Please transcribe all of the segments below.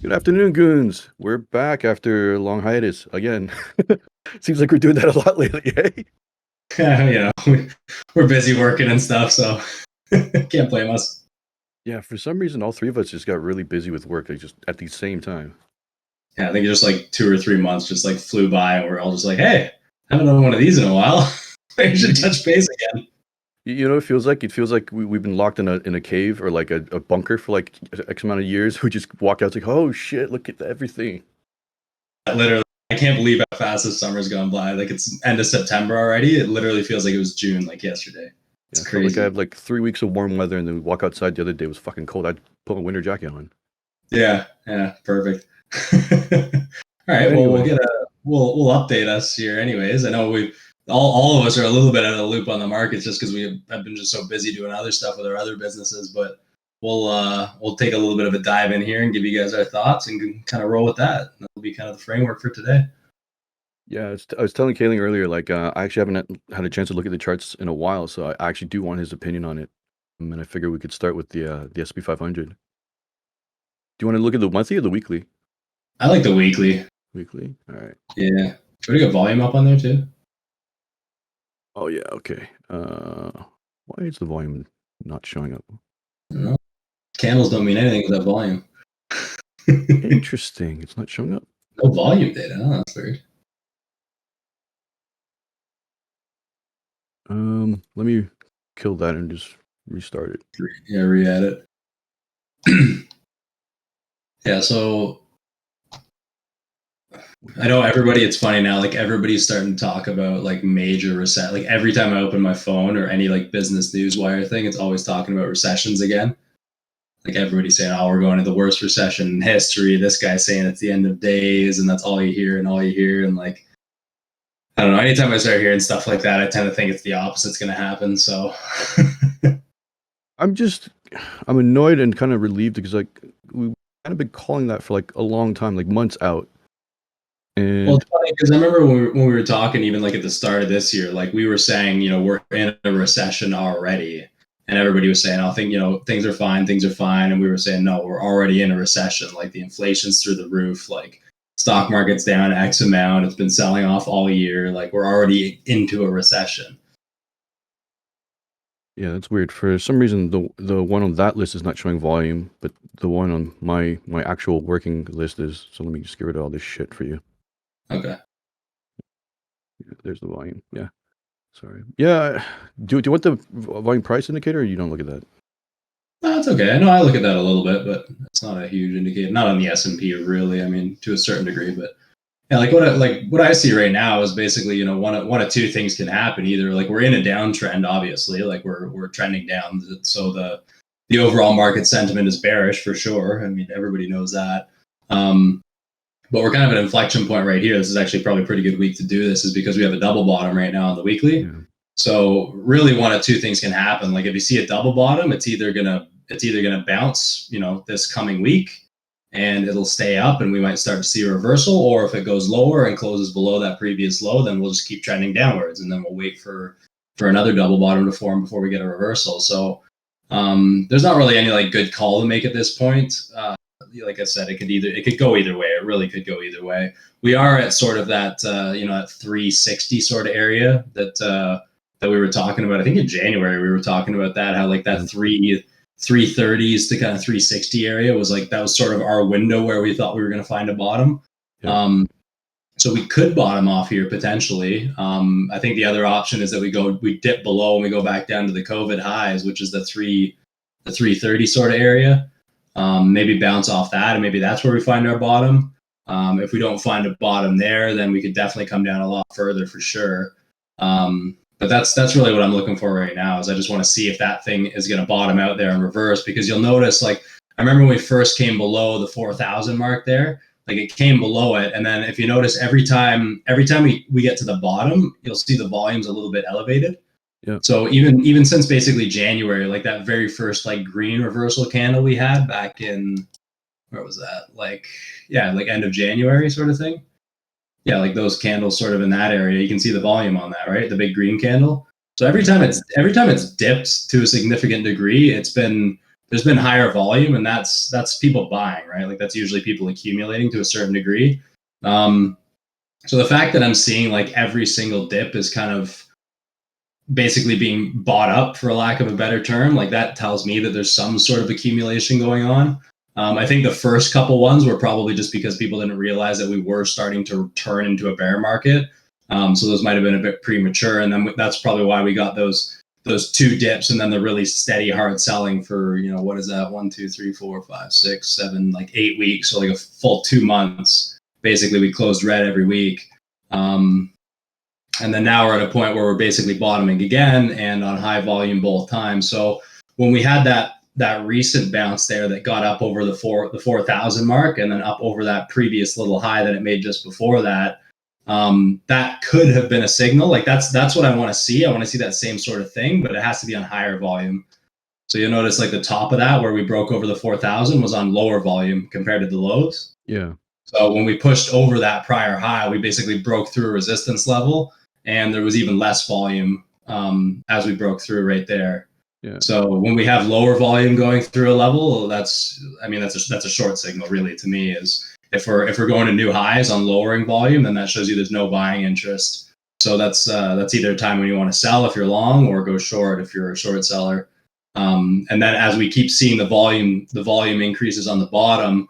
Good afternoon, goons. We're back after a long hiatus again. Seems like we're doing that a lot lately, eh? We're busy working and stuff, so can't blame us. Yeah, for some reason, all three of us just got really busy with work, like just at the same time. Yeah, I think just like 2 or 3 months just like flew by, and we're all just like, "Hey, haven't done one of these in a while. We should touch base again." You know what it feels like? It feels like we've been locked in a cave or like a bunker for like X amount of years. We just walk out, it's like, oh shit, look at everything. Literally, I can't believe how fast this summer's gone by. Like it's end of September already. It literally feels like it was June, like yesterday. It's Yeah, I felt like crazy. I had like 3 weeks of warm weather, and then we walk outside the other day, it was fucking cold. I'd put a winter jacket on. Yeah, perfect. All right, well Anyway, we'll update us here, anyways. I know we all of us are a little bit out of the loop on the markets just because we have been just so busy doing other stuff with our other businesses, but we'll take a little bit of a dive in here and give you guys our thoughts and kind of roll with that. That'll be kind of the framework for today. yeah, I was telling Kaling earlier, like I actually haven't had a chance to look at the charts in a while, so I actually do want his opinion on it. And I figure we could start with the SP 500. Do you want to look at the monthly or the weekly? I like the weekly. Weekly. All right. Yeah. Should we get volume up on there too? Oh yeah. Okay. Why is the volume not showing up? I don't know. Candles don't mean anything without volume. Interesting. It's not showing up. No volume data. Oh, that's weird. Let me kill that and just restart it. Yeah, re-add it. Yeah, so I know everybody, it's funny now, like everybody's starting to talk about like major recession. Like every time I open my phone or any like business news wire thing, it's always talking about recessions again. Like everybody's saying, oh, we're going to the worst recession in history. This guy's saying it's the end of days, and that's all you hear and all you hear. And like, I don't know, anytime I start hearing stuff like that, I tend to think it's the opposite's going to happen. So I'm annoyed and kind of relieved because like we've kind of been calling that for like a long time, like months out. And well, it's funny because I remember when we were talking, even like at the start of this year, like we were saying, we're in a recession already, and everybody was saying, "I think things are fine, things are fine," and we were saying, "No, we're already in a recession. Like the inflation's through the roof. Like stock market's down X amount. It's been selling off all year. Like we're already into a recession." yeah, that's weird. For some reason, the one on that list is not showing volume, but the one on my actual working list is. So let me just get rid of all this shit for you. Okay. Yeah, there's the volume. Yeah. Sorry. Yeah. Do you want the volume price indicator, or you don't look at that? No, it's okay. I know I look at that a little bit, but it's not a huge indicator. Not on the S&P, really. I mean, to a certain degree, but yeah, what I see right now is basically, one of two things can happen. Either like we're in a downtrend, obviously, like we're trending down, so the overall market sentiment is bearish for sure. I mean, everybody knows that. But we're kind of at an inflection point right here. This is actually probably a pretty good week to do this, is because we have a double bottom right now on the weekly. Yeah. So really, one of two things can happen. Like if you see a double bottom, it's either gonna bounce, this coming week, and it'll stay up, and we might start to see a reversal. Or if it goes lower and closes below that previous low, then we'll just keep trending downwards, and then we'll wait for another double bottom to form before we get a reversal. So there's not really any like good call to make at this point. Like I said, it could go either way. It really could go either way. We are at sort of that at 360 sort of area that we were talking about. I think in January we were talking about that, how like that 330s to kind of 360 area was like, that was sort of our window where we thought we were going to find a bottom. Yeah. So we could bottom off here potentially. I think the other option is that we dip below and we go back down to the COVID highs, which is the 330 sort of area. Maybe bounce off that, and maybe that's where we find our bottom. If we don't find a bottom there, then we could definitely come down a lot further for sure. But that's really what I'm looking for right now, is I just want to see if that thing is going to bottom out there and reverse, because you'll notice, like, I remember when we first came below the 4,000 mark there, like it came below it. And then if you notice, every time we get to the bottom, you'll see the volume's a little bit elevated. Yeah. So even since basically January, like that very first like green reversal candle we had back in, where was that? Like end of January sort of thing. Yeah, like those candles sort of in that area, you can see the volume on that, right? The big green candle. So every time it's dipped to a significant degree, it's been there's been higher volume, and that's people buying, right? Like that's usually people accumulating to a certain degree. Um, so the fact that I'm seeing like every single dip is kind of basically being bought up, for lack of a better term, like that tells me that there's some sort of accumulation going on. I think the first couple ones were probably just because people didn't realize that we were starting to turn into a bear market. So those might have been a bit premature, and then that's probably why we got those two dips, and then the really steady hard selling for, what is that, 1, 2, 3, 4, 5, 6, 7, like 8 weeks, so like a full 2 months. Basically, we closed red every week. And then now we're at a point where we're basically bottoming again and on high volume both times. So when we had that recent bounce there that got up over the 4,000 mark and then up over that previous little high that it made just before that, that could have been a signal. Like that's what I want to see. I want to see that same sort of thing, but it has to be on higher volume. So you'll notice like the top of that where we broke over the 4,000 was on lower volume compared to the lows. Yeah. So when we pushed over that prior high, we basically broke through a resistance level, and there was even less volume as we broke through right there. Yeah. So when we have lower volume going through a level, that's a short signal, really, to me. Is if we're going to new highs on lowering volume, then that shows you there's no buying interest. So that's either a time when you want to sell if you're long, or go short if you're a short seller. And then as we keep seeing the volume increases on the bottom,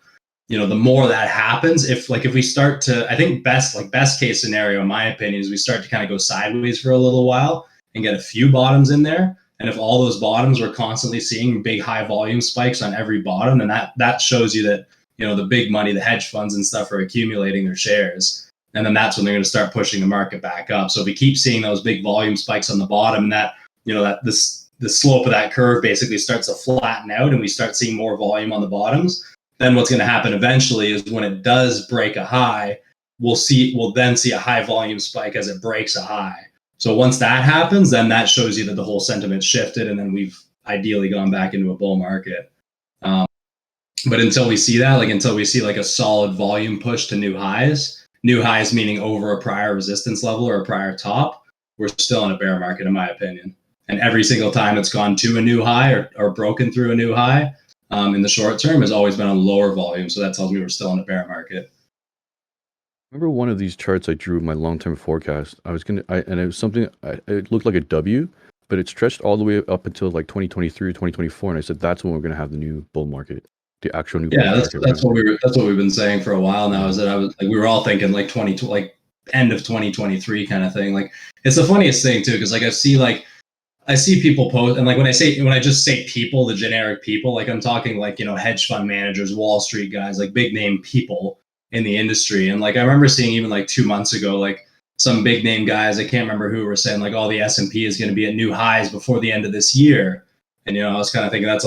the more that happens, if we start to, I think best case scenario, in my opinion, is we start to kind of go sideways for a little while and get a few bottoms in there. And if all those bottoms we're constantly seeing big high volume spikes on every bottom, then that shows you that, the big money, the hedge funds and stuff, are accumulating their shares. And then that's when they're going to start pushing the market back up. So if we keep seeing those big volume spikes on the bottom, and that, the slope of that curve basically starts to flatten out and we start seeing more volume on the bottoms, then what's going to happen eventually is when it does break a high, we'll then see a high volume spike as it breaks a high. So once that happens, then that shows you that the whole sentiment shifted, and then we've ideally gone back into a bull market. But until we see that, until we see like a solid volume push to new highs meaning over a prior resistance level or a prior top, we're still in a bear market, in my opinion. And every single time it's gone to a new high or broken through a new high, in the short term, has always been on lower volume. So that tells me we're still in a bear market. Remember one of these charts I drew my long-term forecast? And it was something, it looked like a W, but it stretched all the way up until like 2023 or 2024. And I said, that's when we're going to have the new bull market, the actual new bull market. That's what we've been saying for a while now, is that we were all thinking like end of 2023 kind of thing. Like, it's the funniest thing too, because I see people post, and when I just say people, the generic people, I'm talking hedge fund managers, Wall Street guys, big name people in the industry. And I remember seeing even 2 months ago, some big name guys, I can't remember who, were saying the S&P is going to be at new highs before the end of this year. And, I was kind of thinking that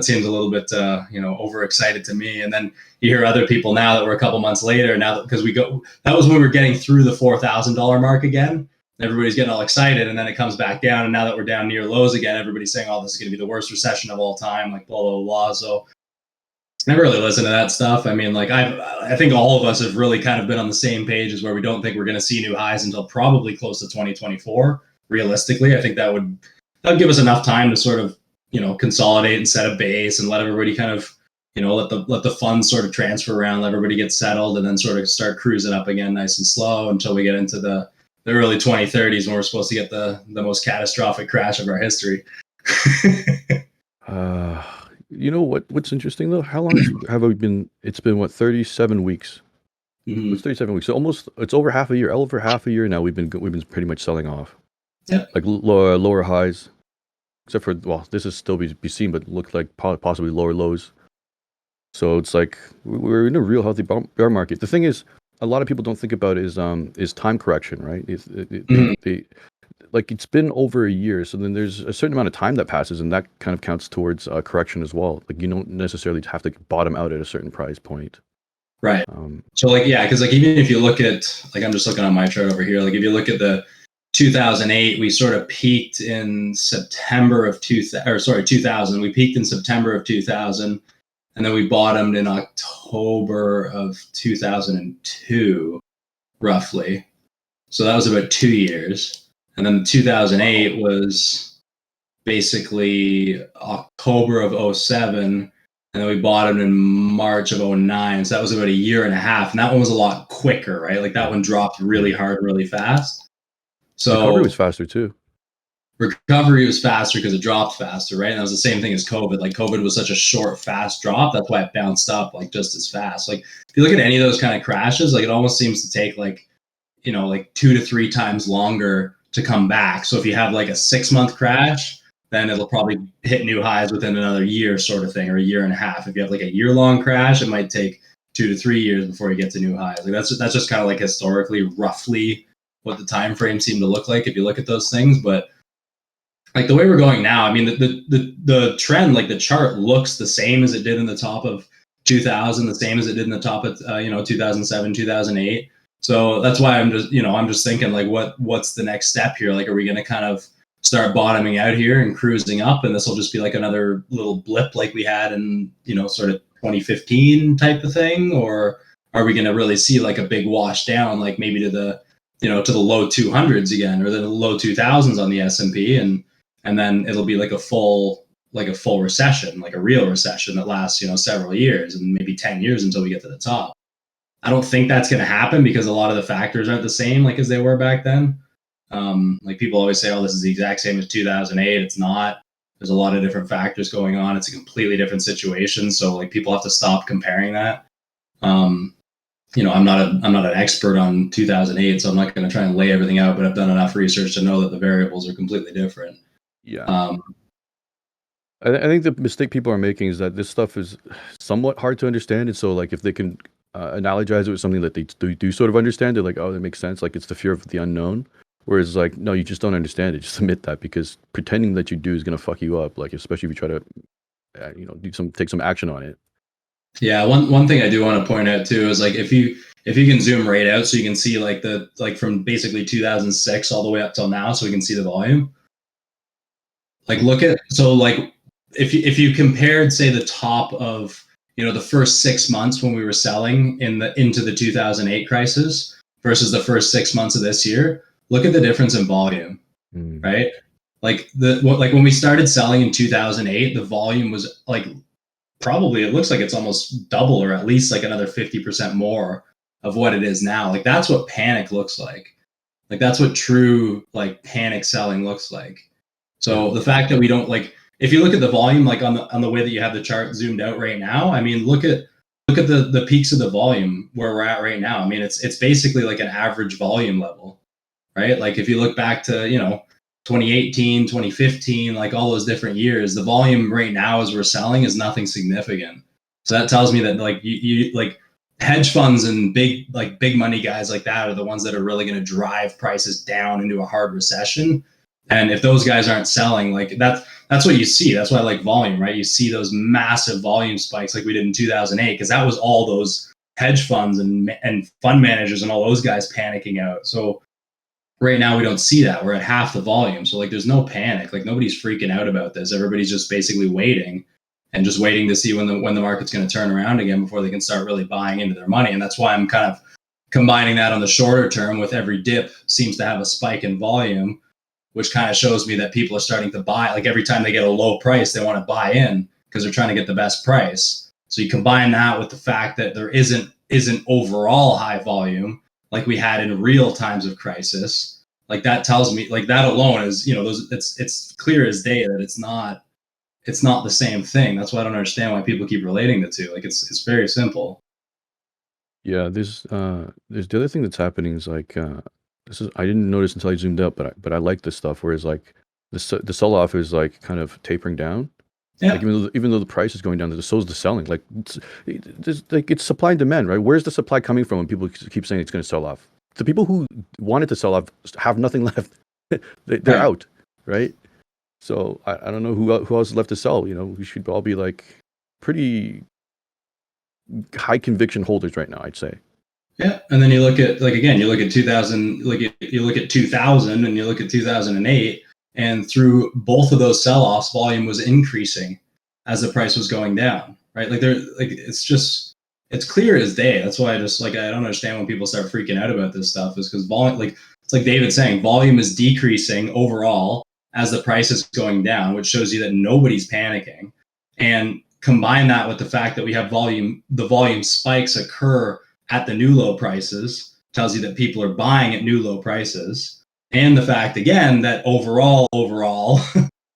seems a little bit, overexcited to me. And then you hear other people now that we're a couple months later, because that was when we were getting through the $4,000 mark again. Everybody's getting all excited, and then it comes back down. And now that we're down near lows again, everybody's saying, "Oh, this is going to be the worst recession of all time," blah blah blah. So I never really listen to that stuff. I mean, I think all of us have really kind of been on the same page, as where we don't think we're going to see new highs until probably close to 2024. Realistically, I think that would give us enough time to sort of consolidate and set a base and let everybody kind of let the funds sort of transfer around, let everybody get settled, and then sort of start cruising up again nice and slow until we get into the early 2030s, when we're supposed to get the most catastrophic crash of our history. What's interesting though? How long have we been? It's been what, 37 weeks. Mm-hmm. It's 37 weeks. So it's over half a year. Over half a year now. We've been pretty much selling off. Yeah. Lower highs, except for, well, this is still be seen, but look like possibly lower lows. So it's like we're in a real healthy bear market. The thing is, a lot of people don't think about is time correction, right? It's been over a year, so then there's a certain amount of time that passes, and that kind of counts towards correction as well. You don't necessarily have to bottom out at a certain price point. Right. So because even if you look at, I'm just looking on my chart over here, if you look at the 2008, we sort of peaked in September of 2000. We peaked in September of 2000. And then we bottomed in October of 2002, roughly. So that was about 2 years. And then 2008 was basically October of '07, and then we bought it in March of '09. So that was about a year and a half, and that one was a lot quicker, right? Like that Yeah. one dropped really hard, really fast. Recovery was So faster too. recovery was faster because it dropped faster, right? And that was the same thing as COVID. Like COVID was such a short, fast drop. That's why it bounced up like just as fast. Like if you look at any of those kind of crashes, like it almost seems to take like, like 2 to 3 times longer to come back. So if you have like a 6 month crash, then it'll probably hit new highs within another year, sort of thing, or a year and a half. If you have like a year-long crash, it might take 2 to 3 years before you get to new highs. Like that's just kind of like historically, roughly, what the time frame seemed to look like if you look at those things. But like the way we're going now, I mean, the trend, like the chart, looks the same as it did in the top of 2000, the same as it did in the top of 2007, 2008. So that's why I'm just thinking like, what's the next step here? Like, are we going to kind of start bottoming out here and cruising up, and this will just be like another little blip like we had in sort of 2015 type of thing, or are we going to really see like a big wash down, like maybe to the to the low 200s again, or the low 2000s on the S&P, and then it'll be like a full recession, like a real recession that lasts several years and maybe 10 years until we get to the top. I don't think that's going to happen because a lot of the factors aren't the same like as they were back then. Like people always say, oh, this is the exact same as 2008. It's not. There's a lot of different factors going on. It's a completely different situation. So like people have to stop comparing that. I'm not an expert on 2008, so I'm not going to try and lay everything out, but I've done enough research to know that the variables are completely different. Yeah. Um, I think the mistake people are making is that this stuff is somewhat hard to understand, and so like if they can analogize it with something that they do sort of understand, they're like, oh, that makes sense. Like it's the fear of the unknown. Whereas like, no, you just don't understand it. Just admit that, because pretending that you do is gonna fuck you up. Like especially if you try to, take some action on it. yeah, one thing I do want to point out too is like if you can zoom right out so you can see like from basically 2006 all the way up till now, so we can see the volume. Like look at like if you compared say the top of the first 6 months when we were selling into the 2008 crisis versus the first 6 months of this year, look at the difference in volume, Mm. right? Like like when we started selling in 2008, the volume was like probably, it looks like it's almost double or at least like another 50% more of what it is now. Like that's what panic looks like. Like that's what true like panic selling looks like. Yeah. So the fact that we don't like, if you look at the volume, like on the way that you have the chart zoomed out right now, I mean, look at the peaks of the volume where we're at right now. I mean, it's basically like an average volume level, right? Like if you look back to 2018, 2015, like all those different years, the volume right now as we're selling is nothing significant. So that tells me that like you like hedge funds and big money guys like that are the ones that are really going to drive prices down into a hard recession. And if those guys aren't selling, like that's what you see. That's why I like volume, right? You see those massive volume spikes like we did in 2008, because that was all those hedge funds and fund managers and all those guys panicking out. So right now we don't see that. We're at half the volume. So like there's no panic. Like nobody's freaking out about this. Everybody's just basically waiting to see when the market's going to turn around again before they can start really buying into their money. And that's why I'm kind of combining that on the shorter term with every dip seems to have a spike in volume, which kind of shows me that people are starting to buy. Like every time they get a low price, they want to buy in because they're trying to get the best price. So you combine that with the fact that there isn't overall high volume like we had in real times of crisis. Like that tells me, like that alone is, it's clear as day that it's not the same thing. That's why I don't understand why people keep relating the two. Like it's very simple. Yeah, there's the other thing that's happening is like this is I didn't notice until I zoomed out, but I like this stuff. Whereas like the sell off is like kind of tapering down. Like Yeah. even though the price is going down, so is the selling. Like it's supply and demand, right? Where's the supply coming from when people keep saying it's going to sell off? The people who wanted to sell off have nothing left. They're Right. out, right? So I don't know who else is left to sell. We should all be like pretty high conviction holders right now, I'd say. Yeah. And then you look at like again, you look at 2000, you look at 2000 and you look at 2008, and through both of those sell-offs, volume was increasing as the price was going down, right? Like it's clear as day. That's why I just like I don't understand when people start freaking out about this stuff, is because volume, like it's like David saying, volume is decreasing overall as the price is going down, which shows you that nobody's panicking. And combine that with the fact that we have the volume spikes occur at the new low prices, tells you that people are buying at new low prices. And the fact again that overall,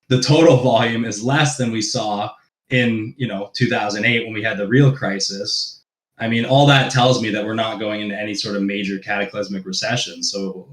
the total volume is less than we saw in 2008 when we had the real crisis. I mean, all that tells me that we're not going into any sort of major cataclysmic recession. So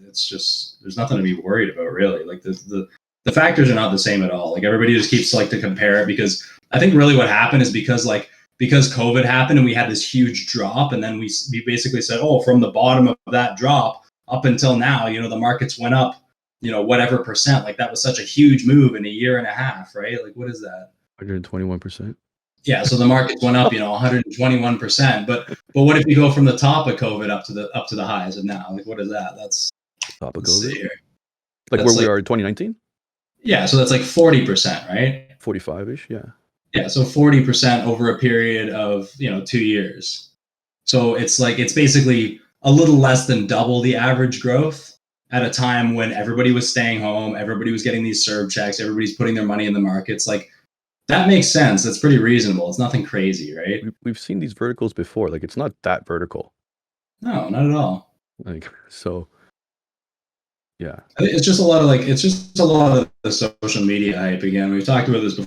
it's just there's nothing to be worried about really. Like the factors are not the same at all. Like everybody just keeps like to compare it because I think really what happened is because COVID happened and we had this huge drop, and then we basically said, oh, from the bottom of that drop up until now, the markets went up, whatever percent. Like that was such a huge move in a year and a half, right? Like what is that? 121%. Yeah, so the markets went up, 121%. But what if you go from the top of COVID up to the highs of now? Like what is that? That's Top of let's see COVID. here. Like That's where we are in 2019? Yeah, so that's like 40%, right? 45-ish, yeah. Yeah, so 40% over a period of 2 years. So it's basically a little less than double the average growth at a time when everybody was staying home, everybody was getting these CERB checks, everybody's putting their money in the markets. Like that makes sense. That's pretty reasonable. It's nothing crazy, right? We've seen these verticals before. Like it's not that vertical. No, not at all. Like so, yeah. It's just a lot of the social media hype again. We've talked about this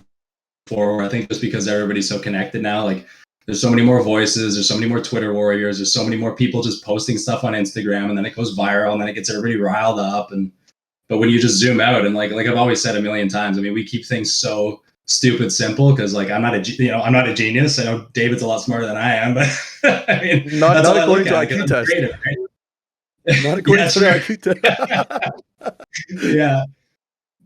before. I think just because everybody's so connected now, like there's so many more voices, there's so many more Twitter warriors, there's so many more people just posting stuff on Instagram, and then it goes viral, and then it gets everybody riled up. But when you just zoom out and like I've always said a million times, I mean, we keep things so stupid simple because like I'm not a genius. I know David's a lot smarter than I am, but I mean, Not that's all I according look to at IQ test. creative, right? Not according to the IQ test. Yeah.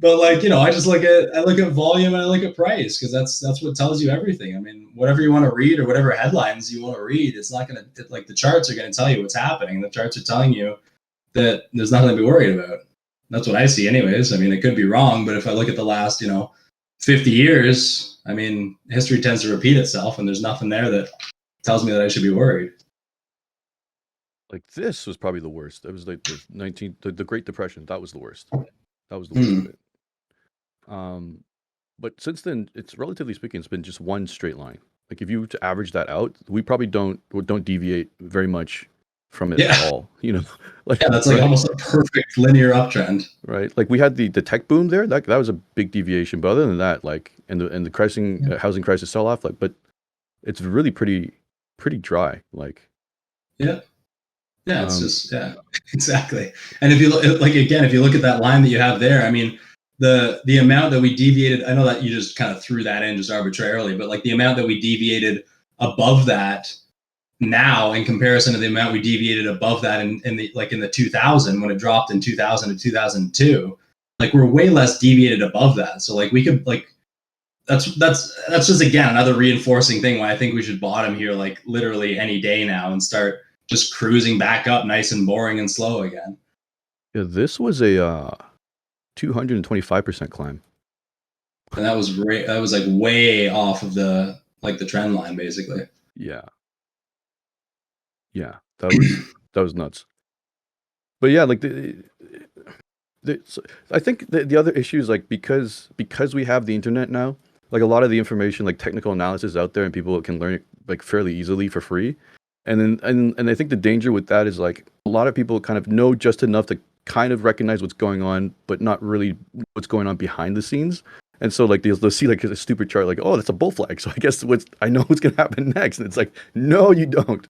But like, I just look at volume and I look at price because that's what tells you everything. I mean, whatever you want to read or whatever headlines you want to read, it's not going to like the charts are going to tell you what's happening. The charts are telling you that there's nothing to be worried about. That's what I see anyways. I mean, it could be wrong, but if I look at the last, 50 years, I mean, history tends to repeat itself and there's nothing there that tells me that I should be worried. Like this was probably the worst. It was like the Great Depression. That was the worst. That was the worst of it. But since then, it's relatively speaking, it's been just one straight line. Like if you were to average that out, we probably don't deviate very much from it at all. Like that's like almost a perfect linear uptrend. Right. Like we had the tech boom there. That was a big deviation. But other than that, like and the housing crisis sell off, like, but it's really pretty dry. Like yeah, it's just exactly. And if you look if you look at that line that you have there, I mean, the amount that we deviated, I know that you just kind of threw that in just arbitrarily, but like the amount that we deviated above that now in comparison to the amount we deviated above that in the 2000 when it dropped in 2000 to 2002, like we're way less deviated above that. So like we could like that's just again another reinforcing thing why I think we should bottom here like literally any day now and start just cruising back up nice and boring and slow again. Yeah, this was a 225% climb. And that was like way off of the trend line basically. Yeah. Yeah, that was nuts. But yeah, like I think the other issue is like because we have the internet now, like a lot of the information, like technical analysis out there, and people can learn it like fairly easily for free. And then and I think the danger with that is like a lot of people kind of know just enough to kind of recognize what's going on, but not really what's going on behind the scenes. And so like they'll see like a stupid chart, like, oh, that's a bull flag. So I guess I know what's gonna happen next. And it's like, no, you don't.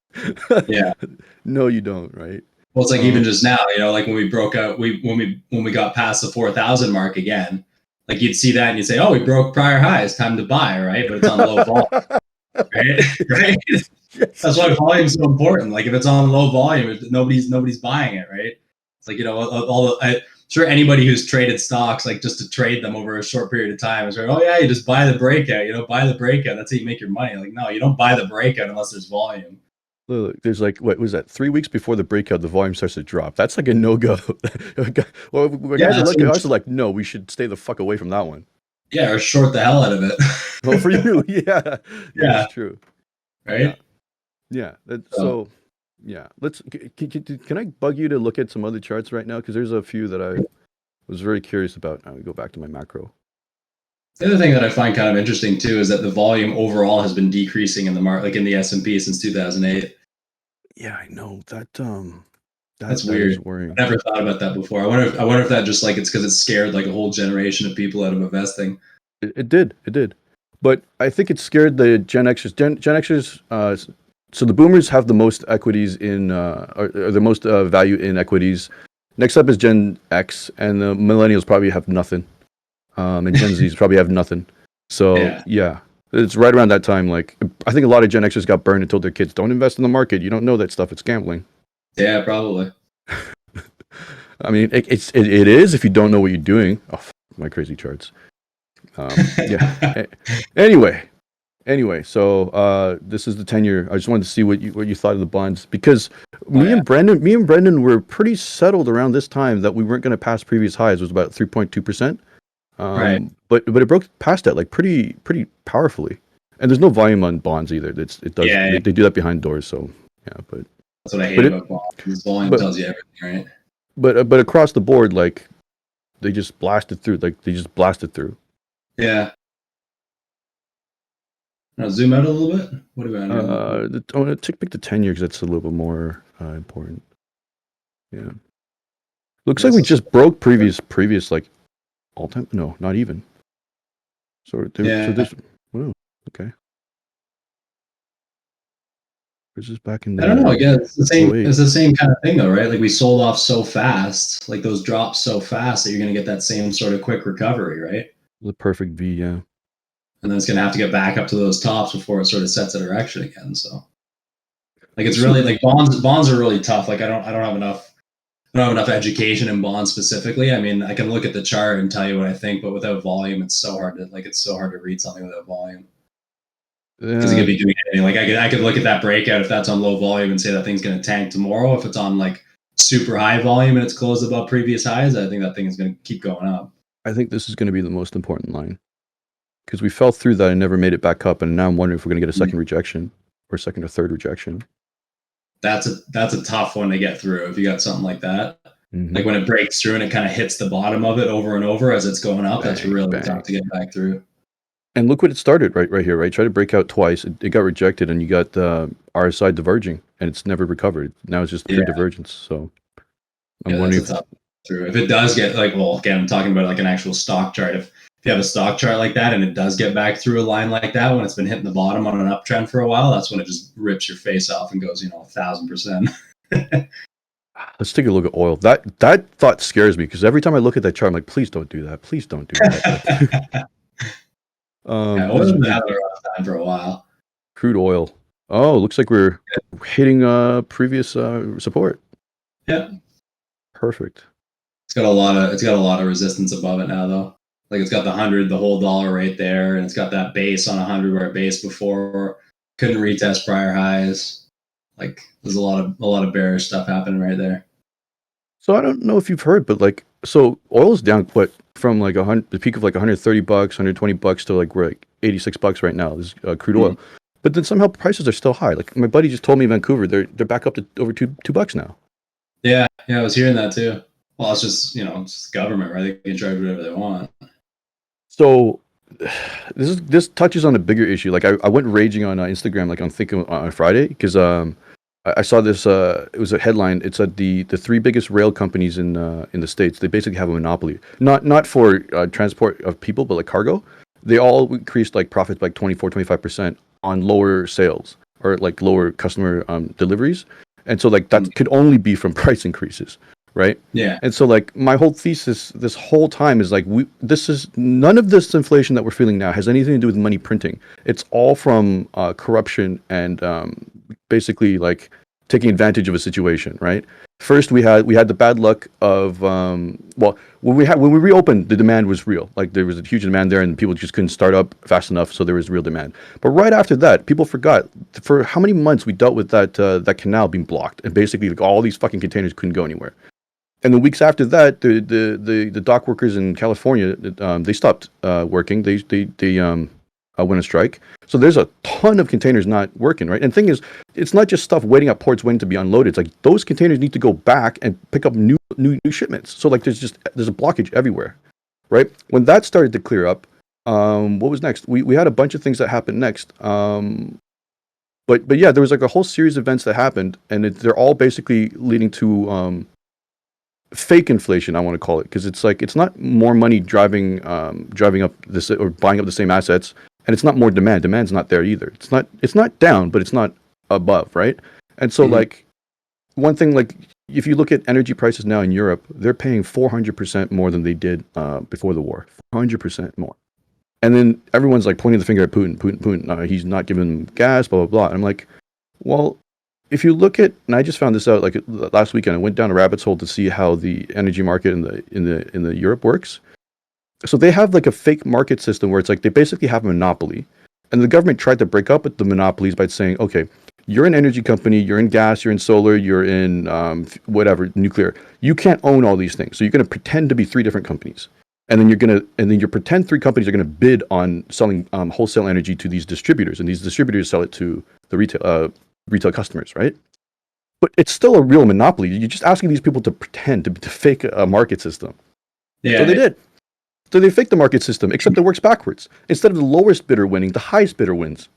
Yeah. No, you don't, right? Well, it's like even just now, like when we broke out, when we got past the 4,000 mark again, like you'd see that and you'd say, oh, we broke prior highs, time to buy, right? But it's on low vol, right? Yes. That's why volume is so important. Like if it's on low volume, nobody's buying it, right? It's like I'm sure anybody who's traded stocks, like just to trade them over a short period of time, is like, oh yeah, you just buy the breakout. Buy the breakout. That's how you make your money. Like no, you don't buy the breakout unless there's volume. Look, there's like what was that? 3 weeks before the breakout, the volume starts to drop. That's like a no-go. Well, guys are looking at us like, no, we should stay the fuck away from that one. Yeah, or short the hell out of it. Well, for you, yeah, that's true. Right? Yeah. So, yeah. Can I bug you to look at some other charts right now? Because there's a few that was very curious about. I would go back to my macro. The other thing that I find kind of interesting too is that the volume overall has been decreasing in the market, like in the S&P since 2008. Yeah, I know that. That's That weird. is worrying. I never thought about that before. I wonder if that just like it's because it scared like a whole generation of people out of investing. It did. It did. But I think it scared the Gen Xers. Gen Xers. So the Boomers have the most equities in, or the most value in equities. Next up is Gen X, and the Millennials probably have nothing. And Gen Zs probably have nothing. So Yeah, yeah, it's right around that time. Like I think a lot of Gen Xers got burned and told their kids, "Don't invest in the market. You don't know that stuff. It's gambling." yeah, probably. I mean, it is if you don't know what you're doing. Oh, my crazy charts. Yeah. Anyway, so this is the 10-year. I just wanted to see what you thought of the bonds because Oh yeah, me and Brendan were pretty settled around this time that we weren't going to pass previous highs. It was about 3.2%. right. But it broke past that like pretty powerfully. And there's no volume on bonds either. It does Yeah, yeah. they do that behind doors. So yeah, That's what I hate but it about bonds. This volume but tells you everything, right? but across the board, like they just blasted through. Like they just blasted through. Yeah. Now zoom out a little bit. What do we want to do? I want to pick the 10-year because that's a little bit more important. Yeah, I looks like guess we let's. just broke previous like all time. No, not even. So Yeah, this. Wow. Okay. This is back in I don't know. the Again, it's the same. oh 08. It's the same kind of thing, though, right? Like we sold off so fast, like those drops so fast that you're going to get that same sort of quick recovery, right? The perfect V. Yeah. And then it's going to have to get back up to those tops before it sort of sets a direction again. So, like, it's So really like bonds are really tough. Like, I don't have enough. I don't have enough education in bonds specifically. I mean, I can look at the chart and tell you what I think, but without volume, it's so hard to read something without volume because it yeah, could be doing anything. Like I could look at that breakout if that's on low volume and say that thing's going to tank tomorrow. If it's on like super high volume and it's closed above previous highs, I think that thing is going to keep going up. I think this is going to be the most important line because we fell through that and never made it back up, and now I'm wondering if we're going to get a second rejection or second or third rejection. That's a tough one to get through if you got something like that. Mm-hmm. Like when it breaks through and it kind of hits the bottom of it over and over as it's going up, that's Bang, really bang. tough to get back through. And look what it started right here, right? Tried to break out twice. It got rejected, and you got the RSI diverging, and it's never recovered. Now it's just pure Yeah, divergence. So I'm yeah, that's wondering a tough through. If it does get like, well, again, I'm talking about like an actual stock chart. If you have a stock chart like that and it does get back through a line like that when it's been hitting the bottom on an uptrend for a while, that's when it just rips your face off and goes, 1,000%. let's take a look at oil. That thought scares me because every time I look at that chart, I'm like, please don't do that. Please don't do that. Like, Yeah, this oil's been having a rough time for a while. crude oil. Oh, looks like we're hitting previous support. Yeah, Perfect. it's got a lot of resistance above it now though. Like it's got the 100, the whole dollar right there, and it's got that base on 100 where it based before. Couldn't retest prior highs. Like there's a lot of bearish stuff happening right there. So I don't know if you've heard, but like, so oil is down what from like the peak of like $130, $120 to like we're like $86 right now. This is crude Mm-hmm. oil, but then somehow prices are still high. Like my buddy just told me in Vancouver, they're back up to over $2 now. Yeah, yeah, I was hearing that too. Well, it's just it's just government, right? They can charge whatever they want. So this touches on a bigger issue. Like I went raging on Instagram, like on Think on Friday, because I saw this. It was a headline. It said the three biggest rail companies in the states. They basically have a monopoly, not for transport of people, but like cargo. They all increased like profits by 24-25% on lower sales or like lower customer deliveries, and so like Mm. that could only be from price increases, right? Yeah, And so like my whole thesis this whole time is like this is none of this inflation that we're feeling now has anything to do with money printing. It's all from corruption and basically like taking advantage of a situation, right? First we had the bad luck of well when we reopened the demand was real. Like there was a huge demand there and people just couldn't start up fast enough, so there was real demand. But right after that, people forgot for how many months we dealt with that canal being blocked and basically like all these fucking containers couldn't go anywhere. And the weeks after that, the dock workers in California, they stopped working. They went on strike. So there's a ton of containers not working, right? And the thing is, it's not just stuff waiting at ports waiting to be unloaded. It's like those containers need to go back and pick up new shipments. So like there's a blockage everywhere, right? When that started to clear up, what was next? We had a bunch of things that happened next. But yeah, there was like a whole series of events that happened, and they're all basically leading to fake inflation. I want to call it, because it's like it's not more money driving up this or buying up the same assets, and it's not more demand. Demand's not there either. It's not down, but it's not above, right? And so like one thing, like if you look at energy prices now in Europe, they're paying 400% more than they did before the war. 400% more. And then everyone's like pointing the finger at Putin. He's not giving them gas, blah, blah, blah. And I'm like, well, if you look at, and I just found this out like last weekend, I went down a rabbit's hole to see how the energy market in the Europe works. So they have like a fake market system where it's like they basically have a monopoly. And the government tried to break up with the monopolies by saying, okay, you're an energy company, you're in gas, you're in solar, you're in whatever, nuclear. You can't own all these things. So you're going to pretend to be three different companies. And then your pretend three companies are going to bid on selling wholesale energy to these distributors, and these distributors sell it to the retail customers, right? But it's still a real monopoly. You're just asking these people to pretend to fake a market system. Yeah. So they did. So they faked the market system, except it works backwards. Instead of the lowest bidder winning, the highest bidder wins.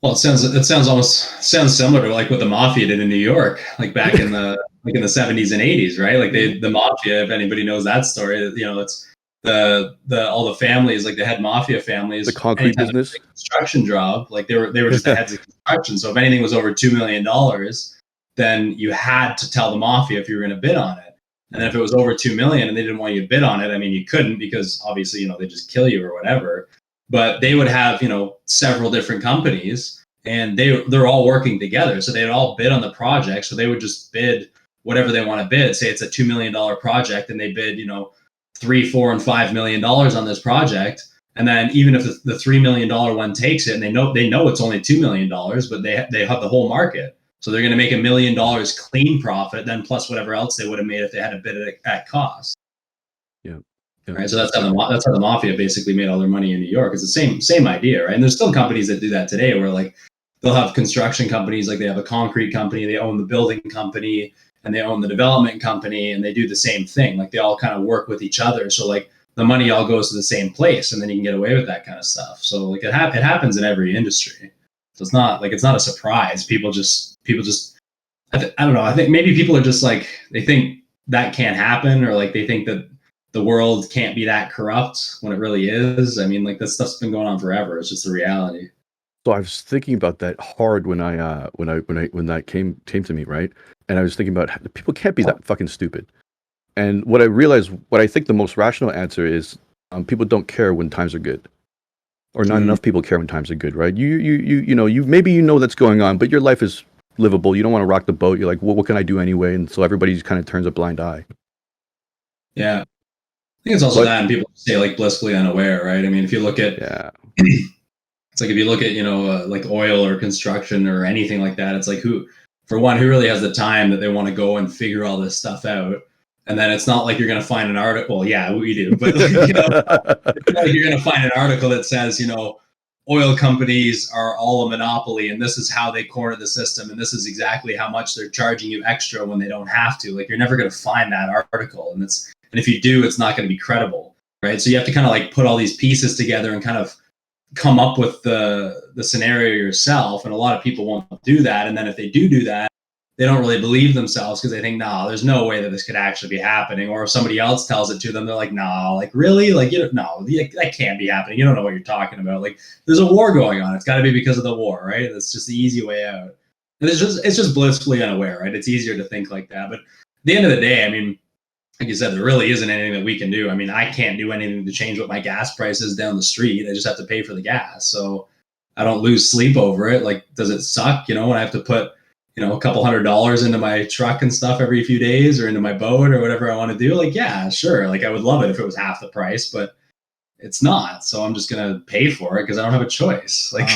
Well, it sounds similar to like what the mafia did in New York, like back in the 70s and 80s, right? Like the mafia, if anybody knows that story, it's the all the families, like the head mafia families, The concrete business, construction job, like they were just the heads of construction. So if anything was over $2 million, then you had to tell the mafia if you were going to bid on it. And then if it was over 2 million and they didn't want you to bid on it, I mean, you couldn't, because obviously, they just kill you or whatever. But they would have, several different companies, and they're all working together. So they'd all bid on the project. So they would just bid whatever they want to bid. Say it's a $2 million project, and they bid, $3, $4, and $5 million on this project. And then even if the $3 million one takes it, and they know it's only $2 million, but they have the whole market. So they're going to make $1 million clean profit, then plus whatever else they would have made if they had to bid it at cost. Yeah. Right. So that's how the mafia basically made all their money in New York. It's the same idea, right? And there's still companies that do that today, where like they'll have construction companies, like they have a concrete company, they own the building company, and they own the development company, and they do the same thing. Like they all kind of work with each other. So like the money all goes to the same place, and then you can get away with that kind of stuff. So like it happens in every industry. So it's not a surprise. People just I don't know. I think maybe people are just like, they think that can't happen, or like they think that the world can't be that corrupt when it really is. I mean, like this stuff's been going on forever. It's just a reality. So I was thinking about that hard when that came to me, right? And I was thinking about people can't be that fucking stupid. And what I think the most rational answer is, people don't care when times are good, or not enough people care when times are good, right? You maybe that's going on, but your life is livable. You don't want to rock the boat. You're like, well, what can I do anyway? And so everybody just kind of turns a blind eye. Yeah. I think it's also that, and people stay like blissfully unaware, right? I mean, if you look at, it's like if you look at, like oil or construction or anything like that, it's like who really has the time that they want to go and figure all this stuff out? And then it's not like you're going to find an article. Well, yeah, we do, but like, it's not like you're going to find an article that says, oil companies are all a monopoly, and this is how they corner the system, and this is exactly how much they're charging you extra when they don't have to. Like, you're never going to find that article, and if you do, it's not going to be credible, right? So you have to kind of like put all these pieces together and kind of come up with the scenario yourself. And a lot of people won't do that. And then if they do that, they don't really believe themselves, because they think, no, there's no way that this could actually be happening. Or if somebody else tells it to them, they're like, no, like really? Like, no, that can't be happening. You don't know what you're talking about. Like, there's a war going on. It's got to be because of the war, right? That's just the easy way out. And it's just blissfully unaware, right? It's easier to think like that. But at the end of the day, I mean, like you said, there really isn't anything that we can do. I mean, I can't do anything to change what my gas price is down the street. I just have to pay for the gas. So I don't lose sleep over it. Like, does it suck, when I have to put, a couple $100 into my truck and stuff every few days, or into my boat or whatever I want to do? Like, yeah, sure. Like, I would love it if it was half the price, but it's not. So I'm just going to pay for it because I don't have a choice. Like,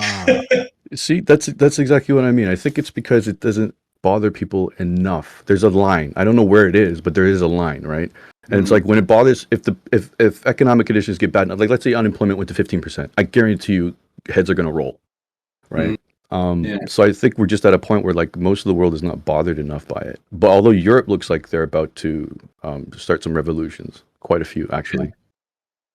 see, that's exactly what I mean. I think it's because it doesn't bother people enough. There's a line. I don't know where it is, but there is a line, right? And it's like when it bothers, if economic conditions get bad enough, like let's say unemployment went to 15%, I guarantee you heads are going to roll, Mm, right? yeah. So I think we're just at a point where like most of the world is not bothered enough by it. But although Europe looks like they're about to start some revolutions, quite a few Yeah. actually.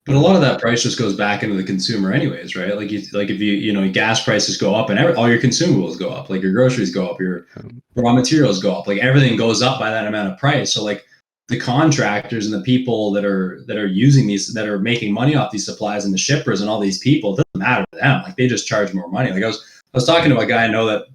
But a lot of that price just goes back into the consumer anyways, right? Like if gas prices go up and all your consumables go up, like your groceries go up, your Um, raw materials go up, like everything goes up by that amount of price. So like the contractors and the people that are using these, that are making money off these supplies, and the shippers and all these people, it doesn't matter to them. Like they just charge more money. Like I was talking to a guy I know that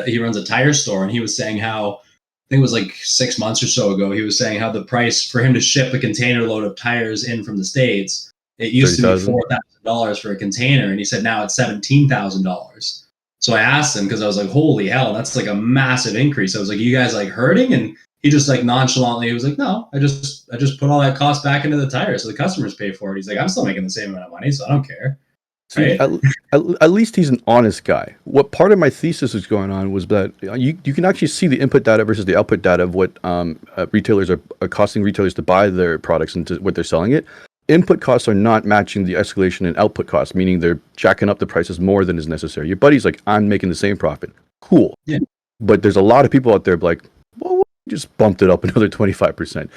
he runs a tire store, and he was saying how, I think it was like 6 months or so ago, he was saying how the price for him to ship a container load of tires in from the States, it used to be 30,000. $4,000 for a container, and he said now it's $17,000. So I asked him, because I was like, holy hell, that's like a massive increase. I was like, you guys like hurting? And he just like nonchalantly, he was like, no, I just put all that cost back into the tires, so the customers pay for it. He's like, I'm still making the same amount of money, so I don't care, See, right? at least he's an honest guy. What part of my thesis was going on was that you can actually see the input data versus the output data of what retailers are costing retailers to buy their products and to what they're selling it. Input costs are not matching the escalation in output costs, meaning they're jacking up the prices more than is necessary. Your buddy's like, I'm making the same profit. Cool. Yeah. But there's a lot of people out there like, well, what if you just bumped it up another 25%.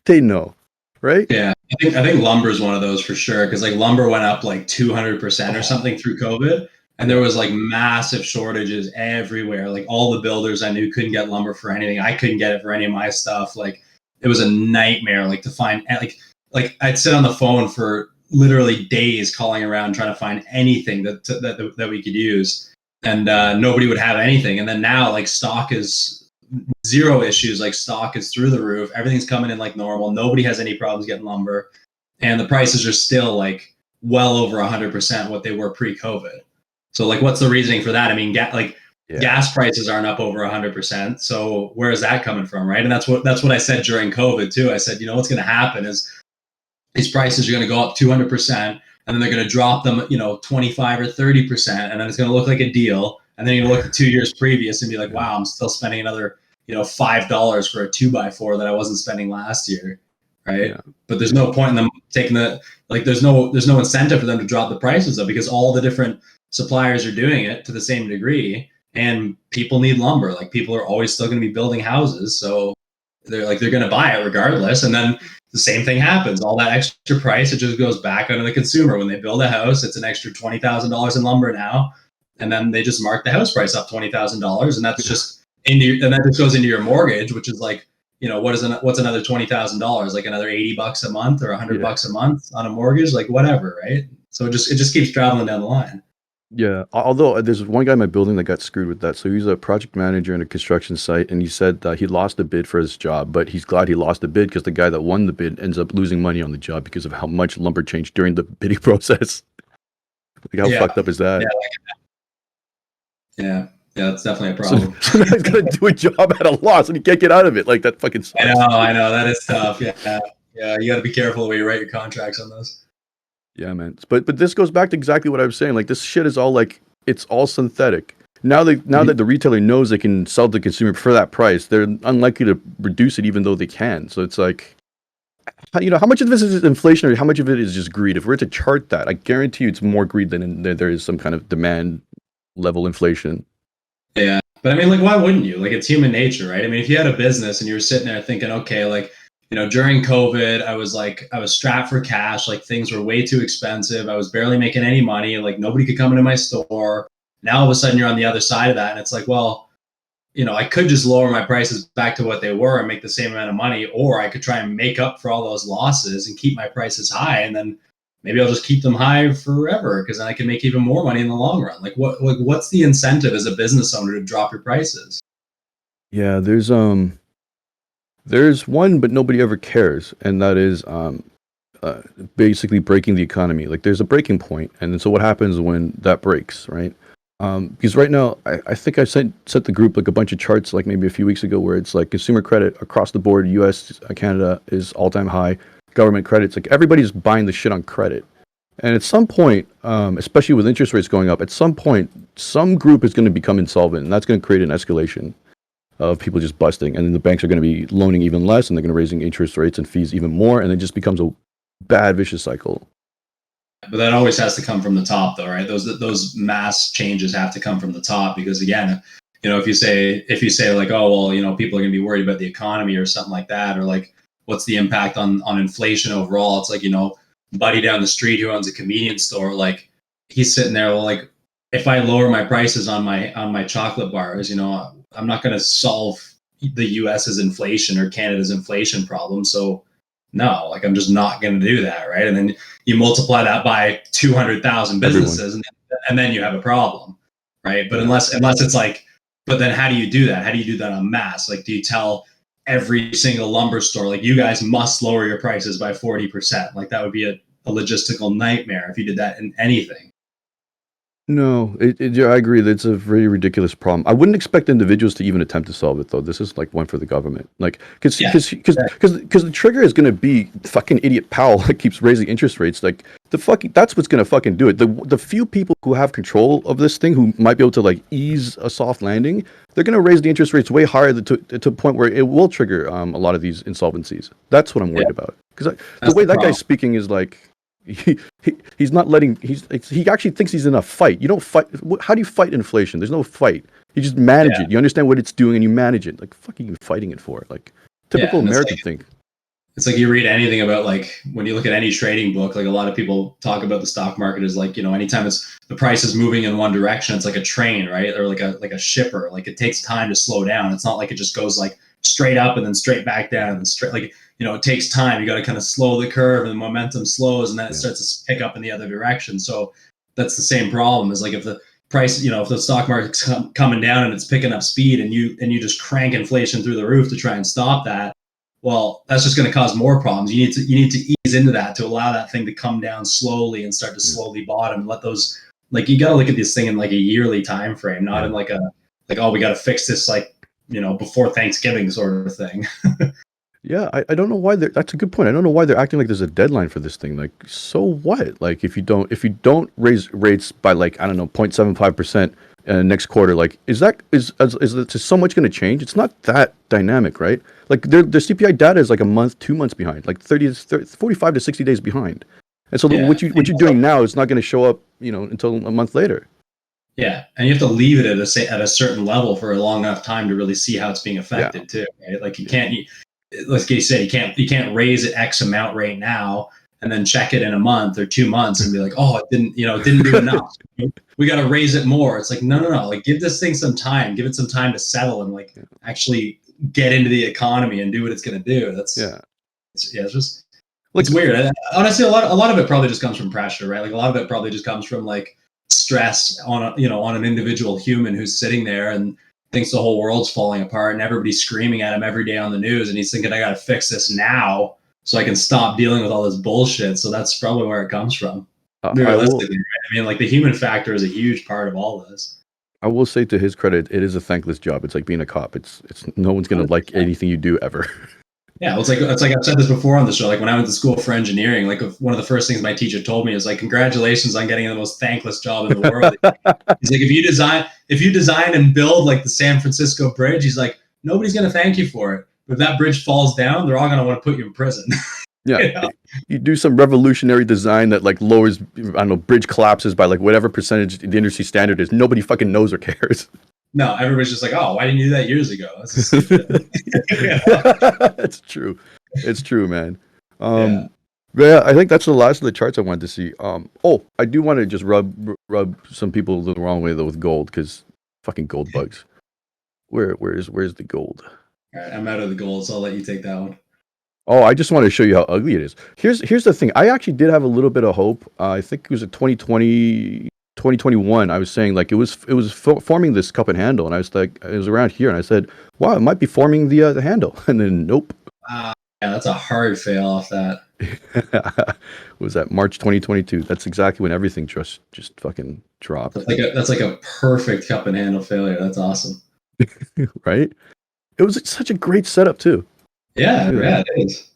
They know, right? Yeah, I think lumber is one of those for sure, because like lumber went up like 200% or Oh, something through COVID, and there yeah. was like massive shortages everywhere. Like all the builders I knew couldn't get lumber for anything. I couldn't get it for any of my stuff. Like it was a nightmare. Like to find like I'd sit on the phone for literally days calling around trying to find anything that we could use, and nobody would have anything. And then now like stock is zero issues. Like stock is through the roof. Everything's coming in like normal. Nobody has any problems getting lumber, and the prices are still like well over 100% what they were pre-COVID. So like, what's the reasoning for that? I mean, Yeah. gas prices aren't up over 100%. So where is that coming from, right? And that's what I said during COVID too. I said, what's going to happen is these prices are going to go up 200%, and then they're going to drop them, 25 or 30%, and then it's going to look like a deal. And then you look at 2 years previous and be like, Yeah. wow, I'm still spending another, $5 for a 2x4 that I wasn't spending last year, right? Yeah. But there's Yeah. no point in them taking the like. There's no incentive for them to drop the prices up, because all the different suppliers are doing it to the same degree, and people need lumber. Like people are always still going to be building houses, so they're going to buy it regardless. And then the same thing happens. All that extra price, it just goes back onto the consumer. When they build a house, it's an extra $20,000 in lumber now, and then they just mark the house price up $20,000, and that's Yeah. just and that just goes into your mortgage, which is like, what's another $20,000? Like another $80 a month or a hundred Yeah. bucks a month on a mortgage, like whatever, right? So it just keeps traveling down the line. Yeah, although there's one guy in my building that got screwed with that. So he's a project manager in a construction site, and he said he lost a bid for his job, but he's glad he lost the bid because the guy that won the bid ends up losing money on the job because of how much lumber changed during the bidding process. Like, how Yeah, fucked up is that? yeah, yeah, yeah. That's definitely a So, problem. so now he's gonna do a job at a loss and he can't get out of it. Like that fucking sucks. I know that is tough. Yeah, yeah. You got to be careful the way you write your contracts on those. Yeah, man. But this goes back to exactly what I was saying. Like this shit is all like it's all synthetic. Now Mhm. that the retailer knows they can sell to the consumer for that price, they're unlikely to reduce it even though they can. So it's like how much of this is inflationary? How much of it is just greed? If we're to chart that, I guarantee you it's more greed than there is some kind of demand level inflation. Yeah. But I mean, like, why wouldn't you? Like, it's human nature, right? I mean, if you had a business and you were sitting there thinking, okay, like, during COVID, I was strapped for cash. Like, things were way too expensive. I was barely making any money. Like, nobody could come into my store. Now, all of a sudden, you're on the other side of that. And it's like, well, I could just lower my prices back to what they were and make the same amount of money, or I could try and make up for all those losses and keep my prices high, and then maybe I'll just keep them high forever, because then I can make even more money in the long run. What's the incentive as a business owner to drop your prices? Yeah, there's one, but nobody ever cares, and that is uh, basically breaking the economy. Like there's a breaking point, and then so what happens when that breaks, right? Because right now, I think I sent the group like a bunch of charts, like maybe a few weeks ago, where it's like consumer credit across the board, U.S., Canada is all time high. Government credits, like everybody's buying the shit on credit, and at some point, especially with interest rates going up, at some point, some group is going to become insolvent, and that's going to create an escalation of people just busting, and then the banks are going to be loaning even less, and they're going to raising interest rates and fees even more, and it just becomes a bad vicious cycle. But that always has to come from the top, though, right? Those mass changes have to come from the top because, again, if you say like, oh well, people are going to be worried about the economy or something like that, or like, what's the impact on inflation overall? It's like, buddy down the street who owns a convenience store, like, he's sitting there, well, like, if I lower my prices on my chocolate bars, I'm not going to solve the U.S.'s inflation or Canada's inflation problem. So no, like, I'm just not going to do that, right? And then you multiply that by 200,000 Everyone. businesses, and then you have a problem, right? But Yeah. unless it's like, but then how do you do that? How do you do that en masse? Like, do you tell every single lumber store, like, you guys must lower your prices by 40%? Like, that would be a logistical nightmare if you did that in anything. No, yeah, I agree. That's a very ridiculous problem. I wouldn't expect individuals to even attempt to solve it, though. This is like one for the government, like Yeah. because the trigger is going to be fucking idiot Powell that keeps raising interest rates. Like that's what's going to fucking do it. The few people who have control of this thing, who might be able to like ease a soft landing, they're going to raise the interest rates way higher to a point where it will trigger a lot of these insolvencies. That's what I'm Yeah. worried about. Because the That's way the that problem. guy's speaking is like he's not letting he actually thinks he's in a fight. You don't fight. How do you fight inflation? There's no fight. You just manage Yeah. it. You understand what it's doing and you manage it. Like, fuck are you fighting it for? Like, typical Yeah. And American thing. it's like you read anything about, like, when you look at any trading book, like, a lot of people talk about the stock market as like, anytime it's the price is moving in one direction, it's like a train, right? Or like a shipper. Like, it takes time to slow down. It's not like it just goes like straight up and then straight back down and straight, like, it takes time. You got to kind of slow the curve, and the momentum slows, and then it Yeah. starts to pick up in the other direction. So that's the same problem. Is like, if the price, if the stock market's coming down and it's picking up speed, and you just crank inflation through the roof to try and stop that, well, that's just going to cause more problems. You need to ease into that to allow that thing to come down slowly and start to Yeah. slowly bottom, and let those, like, you got to look at this thing in like a yearly time frame, not Yeah. in like oh, we got to fix this, like, before Thanksgiving sort of thing. Yeah, I don't know why they're. That's a good point. I don't know why they're acting like there's a deadline for this thing. Like, so what? Like, if you don't raise rates by, like, I don't know, 0.75% next quarter, like, is so much going to change? It's not that dynamic, right? Like, their CPI data is like a month, 2 months behind, like 45 to 60 days behind. And so Yeah. what you're doing now is not going to show up, until a month later. Yeah, and you have to leave it at a certain level for a long enough time to really see how it's being Yeah. affected too, right? Like, Yeah. like you say, you can't raise it X amount right now and then check it in a month or 2 months and be like, oh, it didn't do enough. We got to raise it more. It's like, no. Like, give this thing some time. Give it some time to settle and, like, Yeah. actually get into the economy and do what it's going to do. Yeah. It's just, Like, it's weird. Honestly, a lot of it probably just comes from pressure, right? Like, a lot of it probably just comes from, like, stress on an individual human who's sitting there and thinks the whole world's falling apart, and everybody's screaming at him every day on the news, and he's thinking, I got to fix this now so I can stop dealing with all this bullshit. So that's probably where it comes from, I will. realistically, right? I mean, like, the human factor is a huge part of all of this. I will say, to his credit, it is a thankless job. It's like being a cop. It's no one's gonna like anything you do ever. Yeah, well, it's like I've said this before on the show. Like, when I went to school for engineering, like, one of the first things my teacher told me is like, "Congratulations on getting the most thankless job in the world." He's like, if you design and build like the San Francisco Bridge, he's like, nobody's gonna thank you for it. But if that bridge falls down, they're all gonna want to put you in prison. Yeah, You know? you do some revolutionary design that like lowers, I don't know, bridge collapses by like whatever percentage the industry standard is. Nobody fucking knows or cares. No, everybody's just like, oh, why didn't you do that years ago? That's just stupid. You know? It's true. It's true, man. Yeah. But yeah, I think that's the last of the charts I wanted to see. Oh, I do want to just rub some people the wrong way though with gold, because fucking gold bugs. Where's the gold? All right, I'm out of the gold, so I'll let you take that one. Oh, I just want to show you how ugly it is. Here's the thing. I actually did have a little bit of hope. I think it was a 2020, 2021. I was saying like it was forming this cup and handle, and I was like, it was around here, and I said, wow, it might be forming the handle, and then nope. Yeah, that's a hard fail off that. Was that March 2022? That's exactly when everything just fucking dropped, That's like a perfect cup and handle failure. That's awesome. right? It was such a great setup too. Yeah, Look at yeah, that. it is.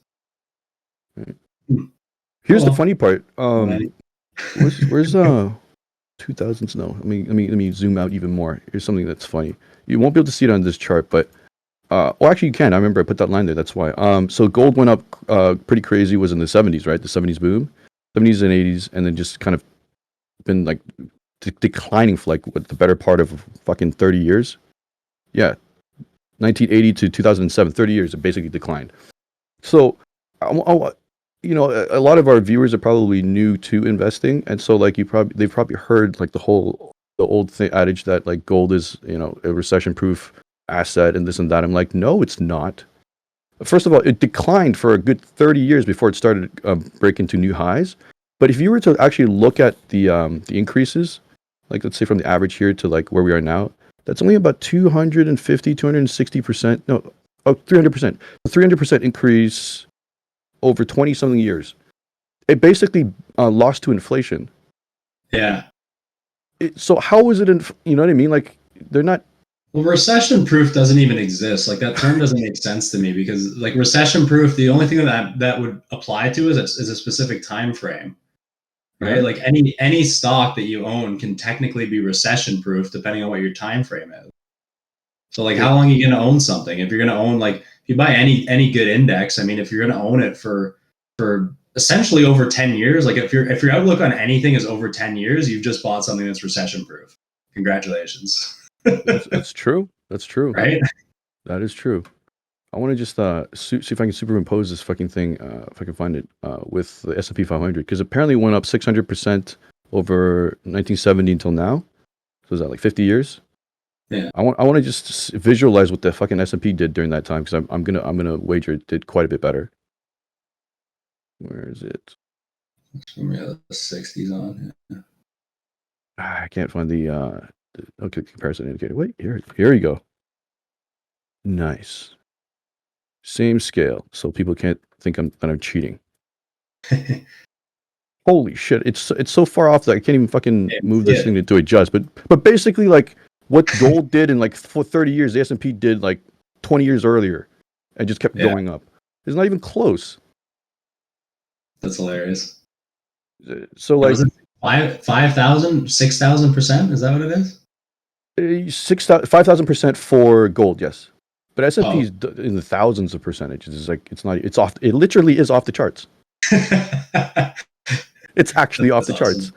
Here's Oh, the well. funny part. Right. Where's 2000s? No, let me zoom out even more. Here's something that's funny. You won't be able to see it on this chart, but well, actually you can. I remember I put that line there. That's why. So gold went up pretty crazy. Was in the 70s, right? The 70s boom. 70s and 80s, and then just kind of been like declining for like what the better part of fucking 30 years. Yeah, 1980 to 2007, 30 years, it basically declined. So, you know, a lot of our viewers are probably new to investing, and so like they've probably heard like the old adage that like gold is, you know, a recession proof asset and this and that. I'm like, no, it's not. First of all, it declined for a good 30 years before it started breaking to new highs. But if you were to actually look at the increases, like let's say from the average here to like where we are now, that's only about 250, 260%. No, oh, 300%. 300% increase over 20 something years. It basically lost to inflation. Yeah. So how is it, you know what I mean? Like they're not. Well, recession proof doesn't even exist. Like that term doesn't make sense to me because like recession proof, the only thing that would apply to is a specific time frame, right? Yeah. Like any stock that you own can technically be recession proof depending on what your time frame is. So like how long are you going to own something? If you're going to own like if you buy any good index, I mean if you're going to own it for essentially over 10 years, like if your outlook on anything is over 10 years, you've just bought something that's recession proof. Congratulations. That's true. That's true. Right? That is true. I want to just see if I can superimpose this fucking thing, if I can find it, with the S&P 500, because apparently it went up 600% over 1970 until now. So is that like 50 years? Yeah. I want to just visualize what the fucking S&P did during that time, because I'm gonna wager it did quite a bit better. Where is it? We have the 60s on. Yeah. I can't find the okay, comparison indicator. Wait, here you go. Nice. Same scale, so people can't think that I'm cheating. Holy shit! It's so far off that I can't even fucking move this thing to adjust. But basically, like what gold did in like for 30 years, the S&P did like 20 years earlier, and just kept going up. It's not even close. That's hilarious. So like 5,000, 6,000%? Is that what it is? 5,000% for gold, yes. But S&P is in the thousands of percentages. It's like it's not. It's off. It literally is off the charts. It's actually off the charts,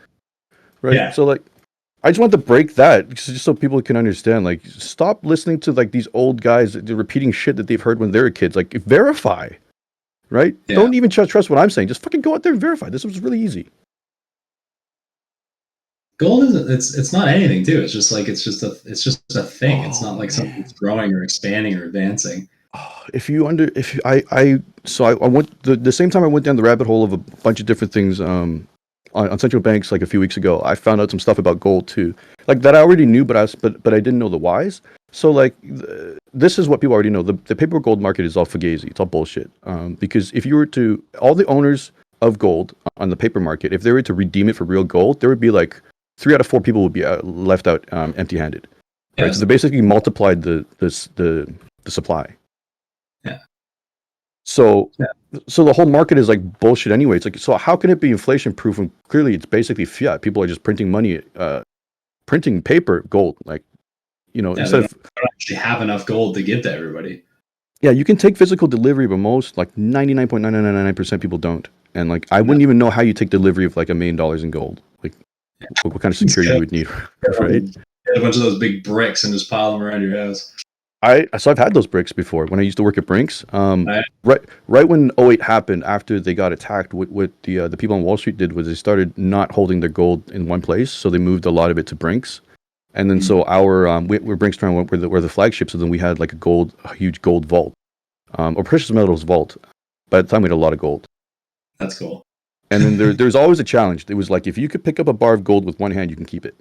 right? Yeah. So like, I just want to break that just so people can understand. Like, stop listening to like these old guys that are repeating shit that they've heard when they were kids. Like, verify, right? Yeah. Don't even trust what I'm saying. Just fucking go out there and verify. This was really easy. Gold is it's not anything too. It's just a thing. It's not like something that's growing or expanding or advancing. I went the same time I went down the rabbit hole of a bunch of different things on central banks like a few weeks ago. I found out some stuff about gold too, like that I already knew, but I didn't know the whys. So like this is what people already know. The paper gold market is all fugazi. It's all bullshit. Because if you were to all the owners of gold on the paper market, if they were to redeem it for real gold, there would be like 3 out of 4 people would be left out empty-handed. Right. So they basically multiplied the supply. Yeah. So the whole market is like bullshit anyway. It's like, so how can it be inflation proof when clearly it's basically fiat? People are just printing money, printing paper gold. Like, you know, instead of they don't actually have enough gold to give to everybody. Yeah, you can take physical delivery, but most like 99.9999% people don't. And like, I wouldn't even know how you take delivery of like $1 million in gold. Like, what kind of security you would need, right? Get a bunch of those big bricks and just pile them around your house. So I've had those bricks before when I used to work at Brinks. Right when '08 happened, after they got attacked, what the people on Wall Street did was they started not holding their gold in one place, so they moved a lot of it to Brinks, and then so our we're Brinks Town were the flagship, so then we had like a huge gold vault, or precious metals vault. By the time we had a lot of gold. That's cool. And then there's always a challenge. It was like if you could pick up a bar of gold with one hand, you can keep it.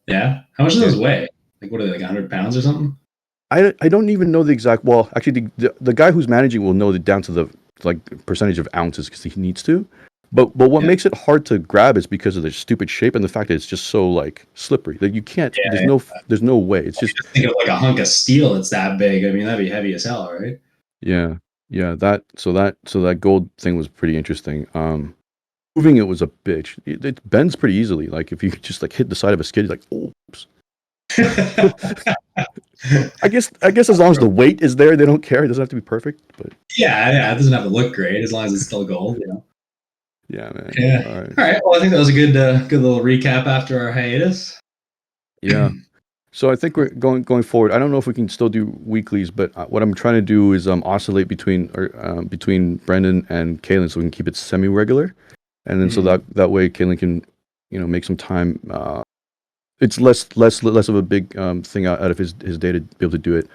Yeah. How much do those weigh? Like what are they, like 100 pounds or something? I don't even know the exact. Well, actually, the guy who's managing will know down to the like percentage of ounces because he needs to. But what makes it hard to grab is because of the stupid shape and the fact that it's just so like slippery that you can't. There's no way. It's just think of like a hunk of steel. It's that big. I mean, that'd be heavy as hell, right? Yeah. That gold thing was pretty interesting. Moving it was a bitch. It bends pretty easily. Like if you just like hit the side of a skid, you're like, oops. I guess as long as the weight is there, they don't care. It doesn't have to be perfect, but yeah, it doesn't have to look great as long as it's still gold, you know. Yeah, man. Yeah. All right. All right. Well, I think that was a good little recap after our hiatus. Yeah. So I think we're going forward. I don't know if we can still do weeklies, but what I'm trying to do is oscillate between Brendan and Kaylin, so we can keep it semi-regular, and then so Mhm. that way Kaylin can make some time. It's less of a big thing out of his day to be able to do it,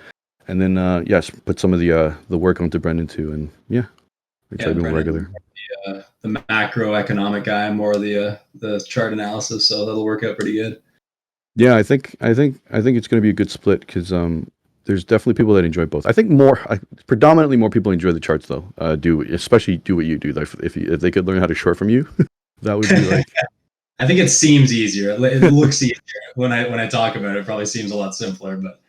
and then yes, put some of the work onto Brendan too, and yeah, we try Yeah, to be more Brendan, regular. the macroeconomic guy, more of the chart analysis, so that'll work out pretty good. Yeah, I think it's going to be a good split because there's definitely people that enjoy both. I think predominantly more people enjoy the charts though. Especially do what you do. Like if they could learn how to short from you, that would be like I think it seems easier. It looks easier when I talk about it. It probably seems a lot simpler, but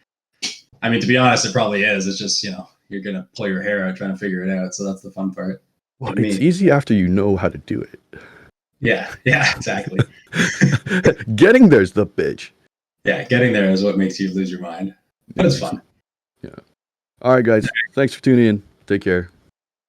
I mean, to be honest, it probably is. It's just you're gonna pull your hair out trying to figure it out. So that's the fun part. well, Like it's me. easy after you know how to do it. Yeah, yeah, exactly. Getting there's the bitch. Yeah, getting there is what makes you lose your mind, but Yeah, it's fun. yeah. All right, guys. Thanks for tuning in. Take care.